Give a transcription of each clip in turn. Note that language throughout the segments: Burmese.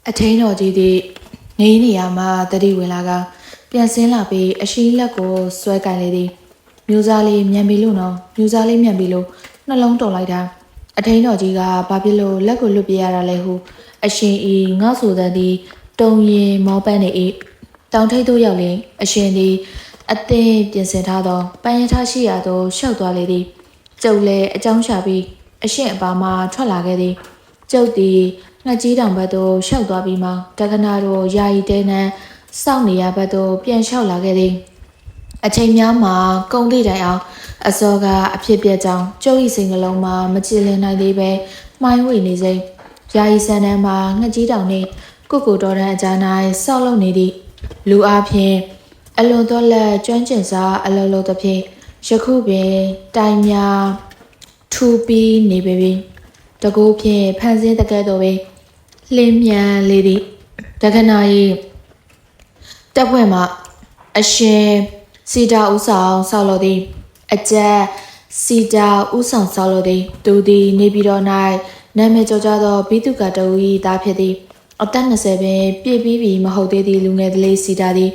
အထင်းတော်ကြီးသည်ငင်းနေရမှတတိဝင်လာကပြန်ဆင်းလာပြီးအရှိလက်ကိုဆွဲကင်လေသည်မျိုးစားလေးမြန်ပြီလို့နော်မျိုးစားလေးမြန်ပြီလို့နှလုံးတော်လိုက်တာအထင်းတော်ကြီးကဘာဖြစ်လို့လက်ကိုလွတ်ပြရတာလဲဟုအရှင်ဤငေါ့ဆိုတဲ့သည်တုံရင်မောပန်းနေ၏တောင်ထိပ်သို့ရောက်လင်အရှင်သည်အသင်းပြင်ဆင်ထားသောပန်းရထားရှိရာသို့ရှောက်သွားလေသည်ကျုပ်လည်းအကြောင်းရှာပြီးအရှင်အပါမှထွက်လာခဲ့သည်ကျုပ်သည်ငှက်ကြီးတောင်ဘက်သို့ရှောက်သွားပြီးမှတက္ကနာတို့ယာယီတဲနန်းစောင့်နေရဘက်သို့ပြန်လျှောက်လာခဲ့သည်အချိန်များမှာကုံသည့်တိုင်အောင်အစောကအဖြစ်ပြက်ကြောင်းကျုပ်၏စိတ်နှလုံးမှာမကြည်လင်နိုင်သေးပဲမှိုင်းဝေနေစိယာယီဆန်တန်းမှာငှက်ကြီးတောင်နှင့်ကိုတော်တန်းအကြား၌ဆောက်လုပ်နေသည့်လူအားဖြင့်အလွန်သောလက်ကျွမ်းကျင်စွာအလုံးလုံးသဖြင့်ယခုပင်တိုင်များထူပြီးနေပြီတကူဖြင့်ဖန်ဆင်းတကဲ့သို့ပင်လင်းမြန်လေသည်တက္ကနာ၏တပ်ဖွဲ့မှအရှင်စီတာဦးဆောင်ဆောက်လုပ်သည်အကျက်စီတာဦးဆောင်ဆောက်လုပ်သည်သူသည်နေပြည်တော်၌နာမည်ကျော်ကြားသောဘိတုကတဝီသားဖြစ်သည်အသက်20ပင်ပြည့်ပြီးပြီမဟုတ်သေးသည့်လူငယ်ကလေးစီတာသည်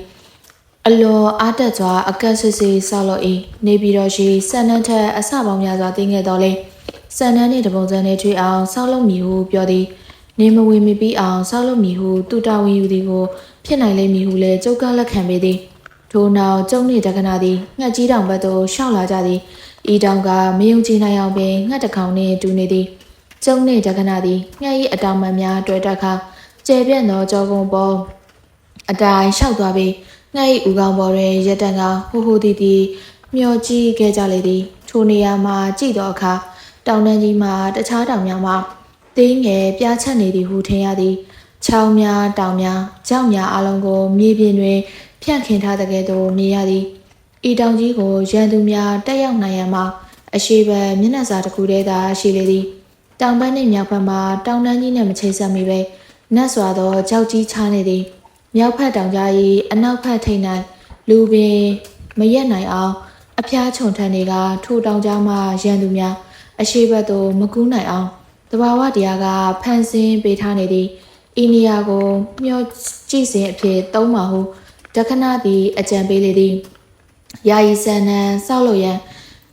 အလွန်အားတက်စွာအကန့်စစ်စစ်ဆောက်လုပ်၏နေပြည်တော်ရှိစံနှန်းထက်အဆပေါင်းများစွာတင်းခဲ့တော်လဲစံနှန်းနှင့်တပုံစံနှင့်ထွေအောင်ဆောက်လုပ်မည်ဟုပြောသည်နေမဝင်မပြီးအောင်ဆောက်လုပ်မည်ဟုသူတာဝန်ယူသည်ကိုဖြစ်နိုင်လိမ့်မည်ဟုလည်းကြုတ်ကလက်ခံပေသည်ထို့နောက်ကျုံနှင့်တက္ကနာသည်ငှက်ကြီးတောင်ဘက်သို့ရှောက်လာကြသည်ဤတောင်ကမယုံကြည်နိုင်အောင်ပင်ငှက်တကောင်နှင့်တူနေသည်ကျုံနှင့်တက္ကနာသည်ငှက်၏အတောင်မှန်များတွေ့တက်ခါကျဲပြန့်သောကြောကုံပေါ်အတိုင်းလျှောက်သွားပြီးငှက်၏ဦးခေါင်းပေါ်တွင်ရက်တန်ကဟိုဟိုတီတီမျောကြည့်ခဲ့ကြလေသည်ထိုနေရာမှာကြည့်သောအခါတောင်တန်းကြီးမှာတခြားတောင်များမှာသေးငယ်ပြားချက်နေသည်ဟုထင်ရသည်ချောင်းများတောင်များကြောက်များအလုံးကိုမြေပြင်တွင်ဖြန့်ခင်းထားတဲ့ကဲ့သို့မြင်ရသည်ဤတောင်ကြီးကိုရန်သူများတက်ရောက်နိုင်ရန်မှာအရှိဘက်မျက်နှာစာတစ်ခုတည်းသာရှိလေသည်တောင်ဘက်နှင့်မြောက်ဘက်မှာတောင်တန်းကြီးနှင့်မချိတ်ဆက်မိပဲနတ်စွာသောကြောက်ကြီးချနေသည်မြောက်ဘက်တောင်ကြား၏အနောက်ဘက်ထိပ်၌လူပင်မရက်နိုင်အောင်အဖျားချုံထန်တွေကထိုတောင်ကြားမှရန်သူများအရှိဘက်သို့မကူးနိုင်အောင်တဘာဝတရားကဖန်ဆင်းပေးထားနေသည်ဤနေရာကိုမျှော်ကြည့်စဉ်အဖြစ်သုံးပါဟုဒက္ခဏသည်အကြံပေးလေသည်ယာယီဆန်နန်းဆောက်လို့ရန်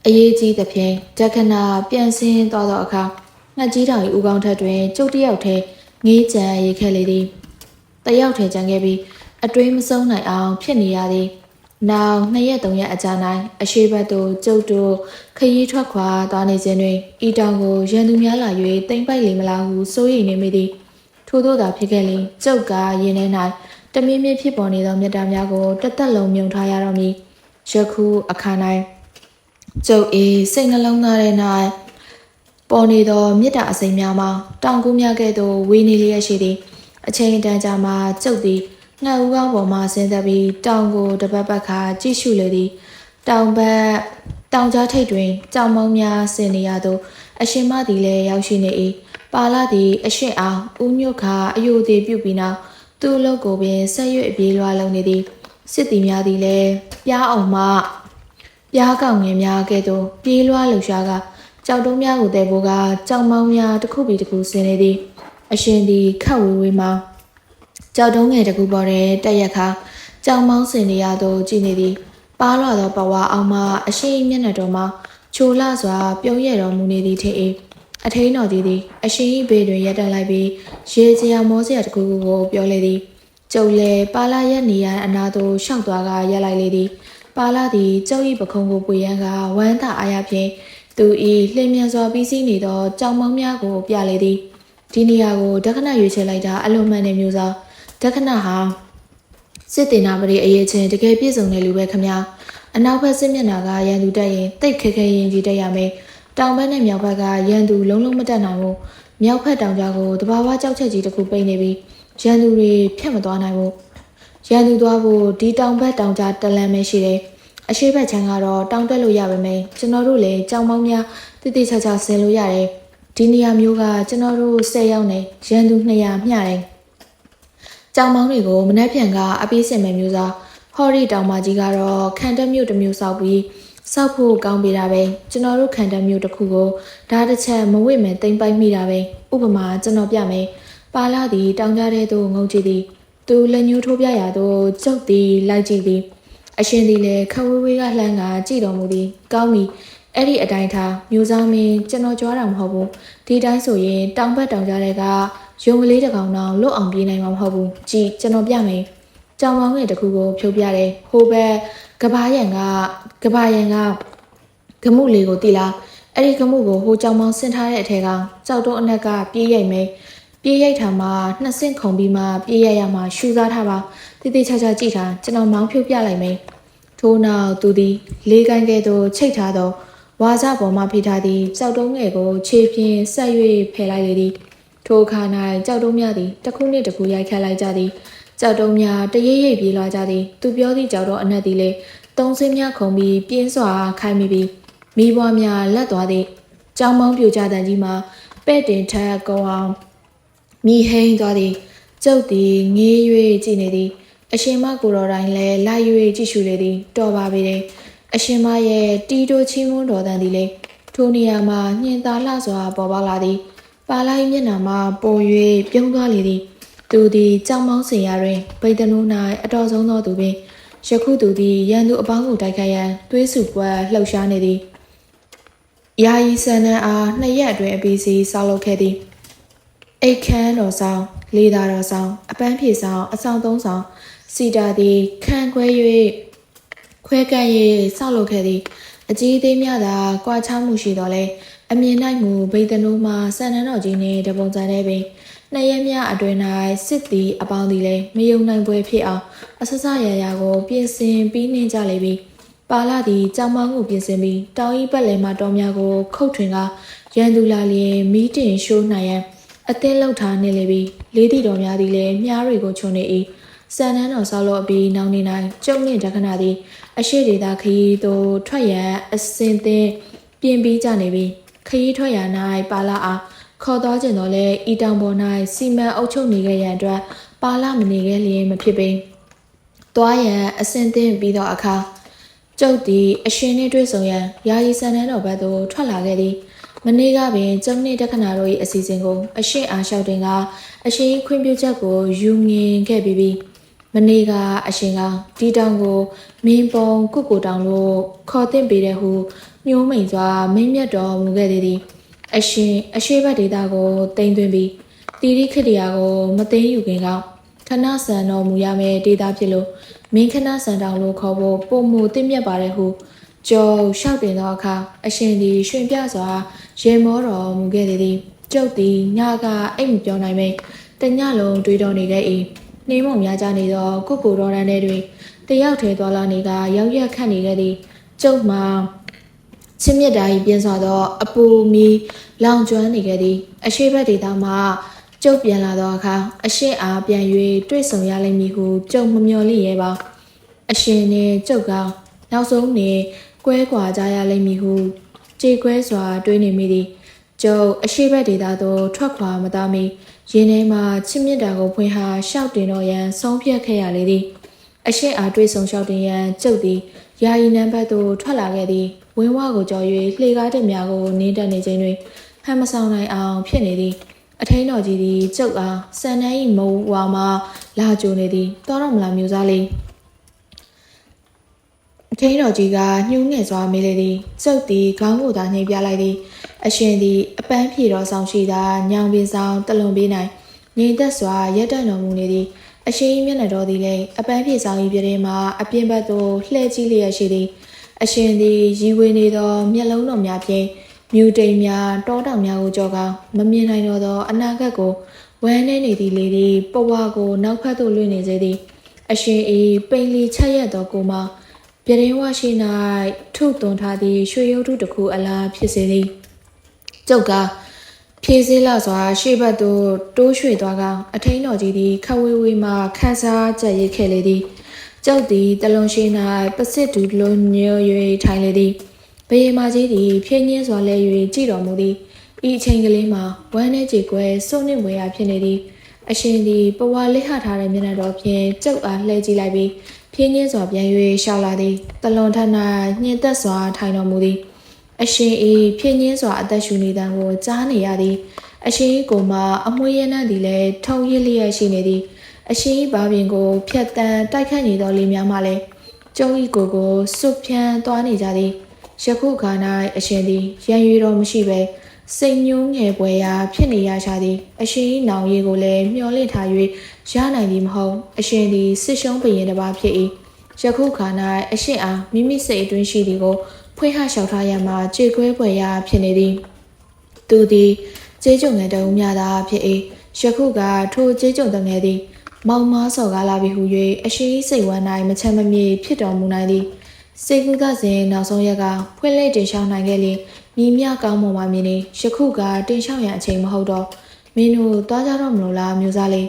အရေးကြီးသဖြင့်ဒက္ခဏပြန်ဆင်းသွားသောအခါငှက်ကြီးတောင်၏ဦးခေါင်းထက်တွင်ကျုပ်တယောက်ထဲငေးကြံရိတ်ခဲ့လေသည်တယောက်ထဲကြံခဲ့ပြီးအတွင်းမဆုံးနိုင်အောင်ဖြစ်နေရသည်နောက်2ရက်3ရက်အကြာ၌အရှိဘက်သို့ကျုပ်တို့ခရီးထွက်ခွာသွားနေစဉ်တွင်ဤတောင်ကိုရန်သူများလာ၍တိမ်ပိုက်လေမလားဟုစိုးရိမ်နေမိသည်ထို့သောသာဖြစ်ခဲ့လျင်ကျုပ်ကရင်ထဲ၌တမင်းမင်းဖြစ်ပေါ်နေသောမြတ်တာများကိုတသက်လုံးမြုံထားရတော့မည်ယခုအခါ၌ကျုပ်၏စိတ်နှလုံးသားထဲ၌ပေါ်နေသောမြတ်တာအစိမ်းများမှာတောင်ကူးများကဲ့သို့ဝေးနေလျက်ရှိသည်အချိန်တန်ကြာမှကျုပ်သည်ငှက်ဦးကောင်းပေါ်မှဆင်းသက်ပြီးတောင်ကိုတပတ်ပတ်ခါကြည့်ရှုလေသည်တောင်ဘက်တောင်ကြားထိပ်တွင်ကြောင်မောင်းများဆင်နေရသောအရှင်မသည်လည်းရောက်ရှိနေ၏ပါလာသည်အရှင်အောင်ဦးညွတ်ခါအယိုသေးပြုတ်ပြီးနောက်သူ့လုပ်ကိုပင်ဆက်ရွအပြေးလွှားလုံးနေသည်စစ်သည်များသည်လည်းပြားအောင်မှပြားကောင်ငယ်များကဲ့သို့ပြေးလွှားလှူရှားကကြောက်တုံးများကိုတဲဖို့ကကြောင်မောင်းများတစ်ခုပြီးတစ်ခုဆင်းနေသည်အရှင်သည်ခတ်ဝေးဝေးမှာကြောက်တုံးငယ်တစ်ခုပေါ်တွင်တက်ရက်ခါကြောင်မောင်းဆင်နေရသောကြည်နေသည်ပါလွှာသောပဝါအောင်မှအရှင်မျက်နှာတော်မှာချိုလှစွာပြုံးရတော်မူနေသည်ထင်၏အထိန်တော်ကြီးသည်အရှင်၏ဘေးတွင်ရပ်တန့်လိုက်ပြီးရေစရာမောစရာတစ်ခုခုကိုပြောလေသည်ကျုပ်လည်းပါလာရက်နေရန်အနာသို့ရှောက်သွားကရက်လိုက်လေသည်ပါလာသည်ကျုပ်၏ပခုံးကိုပွေရန်ကဝမ်းသာအားရဖြင့်သူ၏လျင်မြန်စွာပြီးစီးနေသောကြောင်မောင်းများကိုပြလေသည်ဒီနေရာကိုဒက္ခဏရွေးချယ်လိုက်တာအလွန်မှန်တဲ့မျိုးစားဒက္ခဏဟာစစ်တင်နာပရိအရေးချင်းတကယ်ပြည့်စုံတဲ့လူပဲခမညာအနောက်ဘက်စစ်မျက်နှာကရန်သူတက်ရင်တိတ်ခက်ခဲရင်ကြီးတက်ရမယ်တောင်ဘက်နဲ့မြောက်ဘက်ကရန်သူလုံးလုံးမတက်နိုင်ဘူးမြောက်ဘက်တောင်ကြားကိုတဘာဝကြောက်ချက်ကြီးတစ်ခုပိတ်နေပြီးရန်သူတွေဖြတ်မသွားနိုင်ဘူးရန်သူသွားဖို့ဒီတောင်ဘက်တောင်ကြားတလန်ပဲရှိတယ်အရှိဘက်ချမ်းကတော့တောင်တက်လို့ရပါမယ်ကျွန်တော်တို့လည်းကြောင်မောင်းများတိတိကျကျဆင်လို့ရတယ်ဒီနေရာမျိုးကကျွန်တော်တို့10ရောက်နေရန်သူ200မျှတယ်ကြောင်မောင်းတွေကိုမနှက်ပြန်ကအပြေးစင်မဲ့မျိုးစားဟော်ရီတောင်မကြီးကတော့ခန်တက်မြို့တစ်မျိုးဆောက်ပြီးဆောက်ဖို့ကောင်းပေးတာပဲကျွန်တော်တို့ခန်တက်မြို့တစ်ခုကိုဓာတ်တစ်ချက်မဝိမယ်တိမ်ပိုက်မိတာပဲဥပမာကျွန်တော်ပြမယ် ပါလာသည်တောင်ကြတဲ့သို့ငုံကြည့်သည်သူလက်ညှိုးထိုးပြရာသို့ကျုပ်သည်လိုက်ကြည့်သည်အရှင်သည်လည်းခဝေးဝေးကလှမ်းကကြည့်တော်မူသည်ကောင်းပြီအဲ့ဒီအတိုင်းထားမျိုးစားမင်းကျွန်တော်ကြွားတာမဟုတ်ဘူးဒီတိုင်းဆိုရင်တောင်ဘက်တောင်ကြတဲ့ကရုံကလေးတစ်ကောင်တော့လွတ်အောင်ပြေးနိုင်မှာမဟုတ်ဘူးကြည်ကျွန်တော်ပြမယ်ကြောင်မောင်းငယ်တစ်ခုကိုဖြုတ်ပြတယ်ဟိုဘက်ကဘာရံကဂမှုလေးကိုတီးလားအဲ့ဒီဂမှုကိုဟိုကြောင်မောင်းဆင်ထားတဲ့အထက်ကကြောက်တော့အနက်ကပြေးရိုက်မယ်ပြေးရိုက်ထားမှနှစ်ဆင့်ခုံပြီးမှပြေးရိုက်ရမှရှူစားထားပါတိတိကျကျကြည့်ထားကျွန်တော်မောင်းဖြုတ်ပြလိုက်မယ်ထို့နောက်သူသည်လေးကိုင်းကဲ့သို့ချိတ်ထားသောဝါစပေါ်မှဖိထားသည့်ကြောက်တုံးငယ်ကိုခြေဖြင့်ဆက်၍ဖယ်လိုက်လေသည်ထိုအခါ၌ကြောက်တုံးများသည်တစ်ခုနှင့်တစ်ခုရိုက်ခတ်လိုက်ကြသည်ကြောက်တုံးများတရိပ်ရိပ်ပြေးလာကြသည်သူပြောသည့်ကြောက်တော့အနက်သည်လေသုံးစင်းများခုံပြီးပြင်းစွာခိုင်းမိပြီးမိဘွားများလက်သွားသည့်ကြောင်မောင်းပြူကြတဲ့ကြီးမှာပဲ့တင်ထက်ကောင်းအောင်မိဟိန်သွားသည်ကျုပ်သည်ငေး၍ကြည့်နေသည်အရှင်မကိုတော်တိုင်းလည်းလိုက်၍ကြည့်ရှုလေသည်တော်ပါပေတယ်အရှင်မရဲ့တီတိုချင်းမွန်းတော်တန်သည်လေထိုနေရာမှာညင်သာလှစွာပေါ်ပေါက်လာသည်ပါလိုက်မျက်နှာမှာပုံ၍ပြုံးသွားလေသည်သူသည်ကြောင်မောင်းစင်ရတွင်ဗိတ်တနိုး၌အတော်ဆုံးသောသူပင်ယခုသူသည်ရန်သူအပေါင်းကိုတိုက်ခိုက်ရန်သွေးစုပွဲလှုပ်ရှားနေသည်ယာယီဆန်နန်းအားနှစ်ရက်အတွင်းအပီစီဆောက်လုပ်ခဲ့သည်အိတ်ခမ်းတော်ဆောင်လေးသာတော်ဆောင်အပန်းဖြေဆောင်အဆောင်သုံးဆောင်စီတာသည်ခန့်ခွဲ၍ခွဲကန့်၍ဆောက်လုပ်ခဲ့သည်အကြီးသေးများသာကွာခြားမှုရှိတော်လဲအမြင်၌မူဗိတ်တနိုးမှဆန်နန်းတော်ကြီးနှင့်တပုံစံနဲ့ပင်နှစ်ရက်များအတွင်း၌စစ်သည်အပေါင်းသည်လည်းမယုံနိုင်ပွဲဖြစ်အောင်အဆဆရရကိုပြင်ဆင်ပြီးနှင်းကြလေပြီပါလာသည်ကြောင်မောင်းကိုပြင်ဆင်ပြီးတောင်ဤပတ်လည်မှတော်များကိုခုတ်ထွင်ကရန်သူလာလျင်မီးတင်ရှိုးနိုင်ရန်အသင်းလောက်ထားနေလေပြီလေးတီတော်များသည်လည်းမြားတွေကိုချုံနေ၏စံနှန်းတော်ဆောက်လို့အပြီးနောင်နေ၌ကျုံနှင့်တခဏသည်အရှိဒေတာခရီးသို့ထွက်ရန်အစင်သင်းပြင်ပြီးကြနေပြီခရီးထွက်ရ၌ပါလာအားခေါ်တော်ကျင်တော်လဲဤတောင်ပေါ်၌စီမံအုပ်ချုပ်နေခဲ့ရန်အတွက်ပါလာမနေခဲ့လျင်မဖြစ်ပေသွားရန်အစင်သင်းပြီးသောအခါကျုပ်သည်အရှင်နှင့်တွေ့ဆုံရန်ယာယီစံနှန်းတော်ဘက်သို့ထွက်လာခဲ့သည်မနေ့ကပင်ကျုံနှင့်တခဏတို့၏အစီအစဉ်ကိုအရှင်အားလျှောက်တင်ကအရှင်ခွင့်ပြုချက်ကိုယူငင်ခဲ့ပြီးမနေ့ကအရှင်ကဒီတောင်ကိုမင်းပုံကုကိုတောင်လို့ခေါ်တင်ပေးတဲ့ဟုညှိုးမိန်စွာမိတ်မြတ်တော်မူခဲ့သည်အရှင်အရှိဘတ်ဒေတာကိုတင်သွင်းပြီးတီရိခတရာကိုမသိမ်းယူခင်ကခဏဆန်တော်မူရမယ့်ဒေတာဖြစ်လို့မင်းခဏဆန်တောင်လို့ခေါ်ဖို့ပုံမူတင့်မြတ်ပါတယ်ဟုကျော်လျှောက်တင်သောအခါအရှင်သည်ရွှင်ပြစွာရေမောတော်မူခဲ့သည်ကျုပ်သည်ညကအိမ်မပြောနိုင်ပေတညလုံးတွေးတော်နေခဲ့၏နှင်းမုံများကြနေသောကုကိုတော်ရန်ထဲတွင်တယောက်ထဲသွားလာနေကရောက်ရက်ခတ်နေခဲ့သည်ကျုပ်မှာချင်းမြတ်တာ၏ပြင်းစွာသောအပူမီလောင်ကျွမ်းနေခဲ့သည်အရှိဘက်ဒေသမှကျုပ်ပြန်လာသောအခါအရှင်အားပြန်၍တွေ့ဆုံရလိမ့်မည်ဟုကျုပ်မမျှော်လင့်ရဲပါအရှင်နှင့်ကျုပ်ကနောက်ဆုံးနှင့်ကွဲကွာကြရလိမ့်မည်ဟုကြေကွဲစွာတွေးနေမိသည်ကျုပ်အရှိဘက်ဒေသသို့ထွက်ခွာမသားမီရင်းထဲမှချစ်မြတ်တာကိုဖွင့်ဟာရှောက်တင်တော်ရန်ဆုံးဖြတ်ခဲ့ရလေသည်အရှိအားတွေးဆုံလျှောက်တင်ရန်ကျုပ်သည်ယာယီနံပါတ်သို့ထွက်လာခဲ့သည်ဝင်းဝါကိုကြော်၍လှေကားတင်များကိုနင်းတက်နေခြင်းတွင်ဟန်မဆောင်နိုင်အောင်ဖြစ်နေသည်အထင်းတော်ကြီးသည်ကျုပ်အားစံနှန်း၏မုံဝါမှလာကြိုနေသည်တော်တော်မလားမျိုးစားလေးအထင်းတော်ကြီးကညှိုးငယ်စွာမေးလေသည်ကျုပ်သည်ခေါင်းကိုသာနှိပ်ပြလိုက်သည်အရှင်သည်အပန်းဖြေတော်ဆောင်ရှိသာညောင်ပင်ဆောင်တလွန်ပေးနိုင်ငြိမ်သက်စွာရက်တန့်တော်မူနေသည်အရှင်၏မျက်နှာတော်သည်လည်းအပန်းဖြေဆောင်၏ပြတင်းမှာအပြင်ဘက်သို့လှည့်ကြည့်လျက်ရှိသည်အရှင်သည်ရီဝေနေသောမျက်လုံးတော်များဖြင့်မြူတိမ်များတောတောင်များကိုကြော်ကာမမြင်နိုင်တော့သောအနာဂတ်ကိုဝမ်းနေနေသည့်လေသည်ပဝါကိုနောက်ဖက်သို့လွင့်နေစေသည်အရှင်၏ပိန်လီချက်ရက်သောကိုမှာပြတင်းဝရှိ၌ထုသွန်ထားသည့်ရွှေရုပ်ထုတစ်ခုအလားဖြစ်စေသည်ကျုပ်ကဖြည့်စည်းလာစွာရှေ့ဘက်သို့တိုးရွှေ့သွားကအထင်းတော်ကြီးသည်ခဝေးဝေးမှခန်းစားကြက်ရိတ်ခဲ့လေသည်ကျုပ်သည်တလွန်ရှိ၌ပစစ်တူလွန်ညွ၍ထိုင်လေသည်ဘယေမာကြီးသည်ဖြင်းညင်းစွာလဲ၍ကြည့်တော်မူသည်ဤအချိန်ကလေးမှာဝမ်းနေကြေကွဲစိုးနှင့်ဝေရဖြစ်နေသည်အရှင်သည်ပဝါလစ်ဟထားတဲ့မျက်နှာတော်ဖြင့်ကျုပ်အားလှည့်ကြည့်လိုက်ပြီးဖြင်းညင်းစွာပြန်၍ရှောက်လာသည်တလွန်ထ၌ညှင်သက်စွာထိုင်တော်မူသည်အရှင်၏ဖြင်းညင်းစွာအသက်ရှူနေတံကိုကြားနေရသည် အရှိကိုမှအမွှေးရနံ့သည်လည်းထုံရစ်လျက်ရှိနေသည်အရှိဘာပင်ကိုဖြတ်တန်းတိုက်ခတ်နေသောလေများမှလည်းကျုံဤကိုစွတ်ဖြန်းသွားနေကြသည်ယခုခါ၌အရှင်သည်ရန်ရွေတော်မရှိပဲစိတ်ညှိုးငယ်ပွဲရာဖြစ်နေရရှာသည်အရှင်နောင်ရီကိုလည်းမျှော်လင့်ထား၍ရနိုင်သည်မဟုတ်အရှင်သည်စစ်ရှုံးပရင်တစ်ပါးဖြစ်၏ယခုခါ၌အရှင်အားမိမိစိတ်အတွင်းရှိသည်ကိုဖွင့်ဟလျှောက်ထားရမှကြေကွဲပွဲရာဖြစ်နေသည်သူသည်ကျေးကြုံငယ်တုံးများသာဖြစ်၏ယခုကထိုကျေးကြုံတငယ်သည်မောင်မားစော်ကားလာပြီဟု၍အရှိစိတ်ဝမ်း၌မချမ်းမမြေဖြစ်တော်မူနိုင်သည်စေကူသစဉ်နောက်ဆုံးရက်ကဖွင့်လှစ်တင်ရှောင်းနိုင်ခဲ့လေမြည်မြကောင်းမွန်ပါမည်နေယခုကတင်ရှောင်းရန်အချိန်မဟုတ်တော့မင်းတို့သွားကြတော့မလို့လားမျိုးစားလေး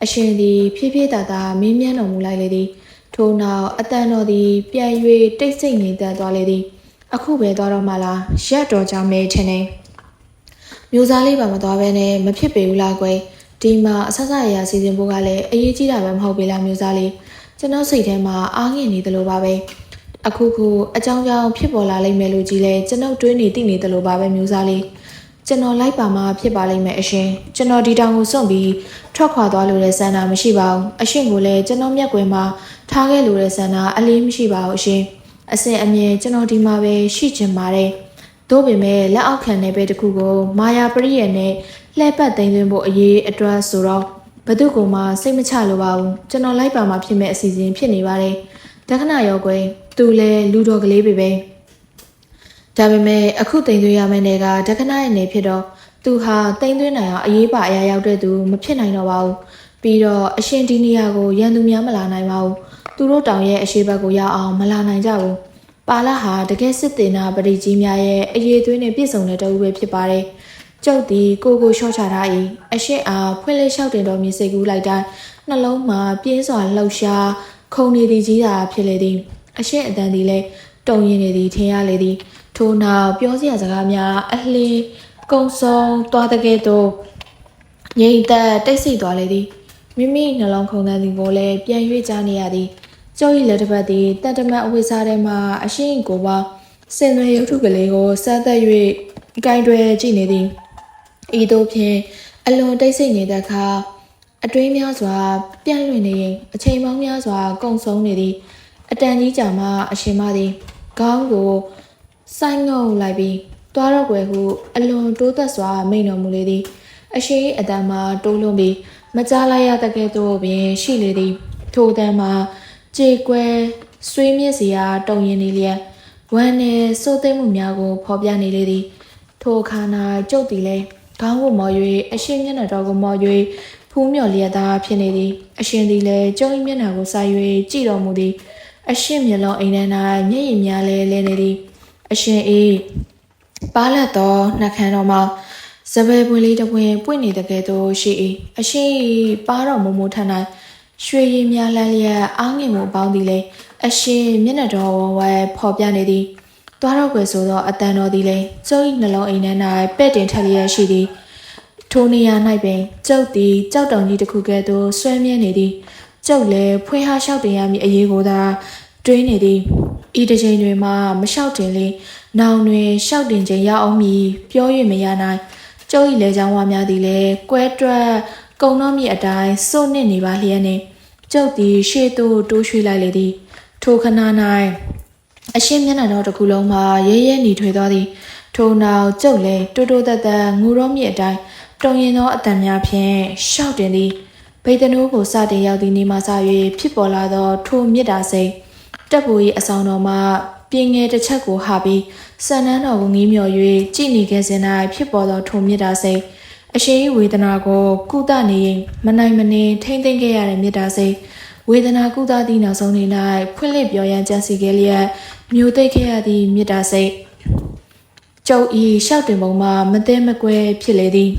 အရှင်သည်ဖြည်းဖြည်းသာသာမင်းမြန်းတော်မူလိုက်လေသည်ထို့နောက်အတန်တော်သည်ပြန်၍တိတ်ဆိတ်နေတတ်သွားလေသည်အခုပဲသွားတော့မှလားရက်တော်ကြောင့်မဲထင်နေမျိုးစားလေးပါမသွားဘဲနဲ့မဖြစ်ပေဘူးလားကွယ်ဒီမှာအဆဆရရစီစဉ်ဖို့ကလည်းအရေးကြီးတာပဲမဟုတ်ပေလားမျိုးစားလေးကျွန်တော်စိတ်ထဲမှာအားငင်နေသလိုပါပဲအခုအကြောင်းကြောင့်ဖြစ်ပေါ်လာလိမ့်မယ်လို့ကြီးလဲကျွန်တော်တွေးနေသိနေသလိုပါပဲမျိုးစားလေးကျွန်တော်လိုက်ပါမှဖြစ်ပါလိမ့်မယ်အရှင်ကျွန်တော်ဒီတောင်ကိုစွန့်ပြီးထွက်ခွာသွားလို့တဲ့ဆန္ဒမရှိပါဘူးအရှင်ကိုလည်းကျွန်တော်မျက်ကွယ်မှာထားခဲ့လို့တဲ့ဆန္ဒအလေးမရှိပါဘူးအရှင်အစဉ်အမြဲကျွန်တော်ဒီမှာပဲရှိချင်ပါတယ်တို့ပေမဲ့လက်အောက်ခံတဲ့ဘဲတစ်ခုကိုမာယာပရိယေနဲ့လှည့်ပတ်သိမ်းသွင်းဖို့အရေးအတွက်ဆိုတော့ဘသူကမှစိတ်မချလို့ပါဘူးကျွန်တော်လိုက်ပါမှဖြစ်မဲ့အစီအစဉ်ဖြစ်နေပါတယ်တခဏရောကွယ်သူလည်းလူတော်ကလေးပဲဒါပေမဲ့အခုသိမ်းသွင်းရမယ့်နေကတခဏရဲ့နေဖြစ်တော့သူဟာသိမ်းသွင်းနိုင်အောင်အရေးပါအရာရောက်တဲ့သူမဖြစ်နိုင်တော့ပါဘူးပြီးတော့အရှင်ဒီနေရာကိုရန်သူများမလာနိုင်ပါဘူးသူတို့တောင်ရဲ့အရှိဘက်ကိုရောက်အောင်မလာနိုင်ကြဘူးပါလာဟာတကယ်စစ်တင်နာပရိကြီးများရဲ့အရေးသွေးနဲ့ပြည့်စုံတဲ့တအုပ်ပဲဖြစ်ပါတယ်ကျုပ်သည်ကိုရှော့ချထား၏အရှင်းအားဖွင့်လှစ်လျှောက်တင်တော်မူစိတ်ကူးလိုက်တိုင်းနှလုံးမှာပြင်းစွာလှုပ်ရှားခုန်နေသည်ကြီးသာဖြစ်လေသည်အရှင်းအတန်သည်လည်းတုံရင်နေသည်ထင်ရလေသည်ထို့နောက်ပြောစရာစကားများအလင်းကုံဆုံးသွားတဲ့ကဲ့သို့ငြိမ်သက်တိတ်ဆိတ်သွားလေသည်မိမိနှလုံးခုန်တဲ့သည်ကိုလည်းပြန်၍ကြားနေရသည်ကျုပ်၏လက်တစ်ဖက်သည်တန်တမန်အဝိစားထဲမှအရှင်းကိုပါစင်သွေးရုပ်ထုကလေးကိုစမ်းသက်၍ကင်တွယ်ကြည့်နေသည်ဤသို့ဖြင့်အလွန်တိတ်ဆိတ်နေတဲ့အခါအတွင်းများစွာပြန့်လွင့်နေရင်အချိန်ပေါင်းများစွာကုံဆုံးနေသည်အတန်ကြီးကြာမှအရှင်မသည်ခေါင်းကိုစိုင်းငုံလိုက်ပြီးတွားတော့ွယ်ဟုအလွန်တိုးသက်စွာမိန်တော်မူလေသည်အရှိအတန်မှာတိုးလွန်ပြီးမကြားလိုက်ရတဲ့ကဲ့သို့ပင်ရှိလေသည်ထိုအတန်မှာကြေကွဲဆွေးမြစ်စရာတုံရင်နေလျက်ဝမ်းနဲ့စိုးသိမ်းမှုများကိုဖော်ပြနေလေသည်ထိုအခါ၌ကျုပ်သည်လည်းခေါင်းကိုမော်၍အရှင်မျက်နှာတော်ကိုမော်၍ဖူးမြော်လျက်သားဖြစ်နေသည်အရှင်သည်လည်းကျုံ၏မျက်နှာကိုစာ၍ကြည့်တော်မူသည်အရှင်မျက်လုံးအိမ်ထဲ၌မျက်ရည်များလဲလဲနေသည်အရှင်၏ပါလက်သောနှခမ်းတော်မှာစပယ်ပွင့်လေးတစ်ပွင့်ပွင့်နေတဲ့ကဲ့သို့ရှိ၏အရှင်၏ပါတော်မိုးထ၌ရွှေရည်များလှမ်းလျက်အားငင်မှုပေါင်းသည်လည်းအရှင်မျက်နှာတော်ဝဝဲဖော်ပြနေသည်တွားတော့ွယ်ဆိုသောအတန်တော်သည်လည်းကျုပ်၏နှလုံးအိမ်ထဲ၌ပဲ့တင်ထက်လျက်ရှိသည်ထိုနေရာ၌ပင်ကျုပ်သည်ကြောက်တောင်ကြီးတစ်ခုကဲ့သို့ဆွဲမြဲနေသည်ကျုပ်လည်းဖွေးဟာလျှောက်တင်ရမည်အရေးကိုသာတွေးနေသည်ဤတစ်ချိန်တွင်မှမလျှောက်တင်လေနောင်တွင်လျှောက်တင်ခြင်းရအောင်မည်ပြော၍မရနိုင်ကျုပ်၏လေချောင်းဝါများသည်လည်းကွဲတွက်ကုံတော်မြစ်အတိုင်းစိုးနစ်နေပါလျက်နှင့်ကျုပ်သည်ရှေ့သို့တိုးရွှေ့လိုက်လေသည်ထိုခဏ၌အရှင်မျက်နှာတော်တစ်ခုလုံးမှာရဲရဲหนีထွေသွားသည်ထိုနောက်ကျုပ်လည်းတိုးတိုးတက်တက်ငူတော်မြစ်အတိုင်းတုံရင်သောအတန်များဖြင့်ရှောက်တင်သည်ဗိတ်တနိုးကိုစတင်ရောက်သည့်နေမှစ၍ဖြစ်ပေါ်လာသောထိုမြစ်တာစိတ်တပ်ဘူ၏အဆောင်တော်မှပြင်းငယ်တစ်ချက်ကိုဟာပြီးစံနှန်းတော်ကိုငီးမြော်၍ကြည်နေခဲ့စဉ်၌ဖြစ်ပေါ်သောထိုမြစ်တာစိတ်အရှင်၏ဝေဒနာကိုကုသနေရင်မနိုင်မနှင်းထိမ့်သိမ့်ခဲ့ရတဲ့မြစ်တာစိတ်ဝေဒနာကုသသည့်နောက်ဆုံးနေ့၌ဖွင့်လှစ်ပြောရန်ကြံစီခဲ့လျက်မျိုးသိမ့်ခဲ့ရသည့်မြစ်တာစိတ်ကျုပ်ဤလျှောက်တင်ပုံမှာမသိမကွဲဖြစ်လေသည်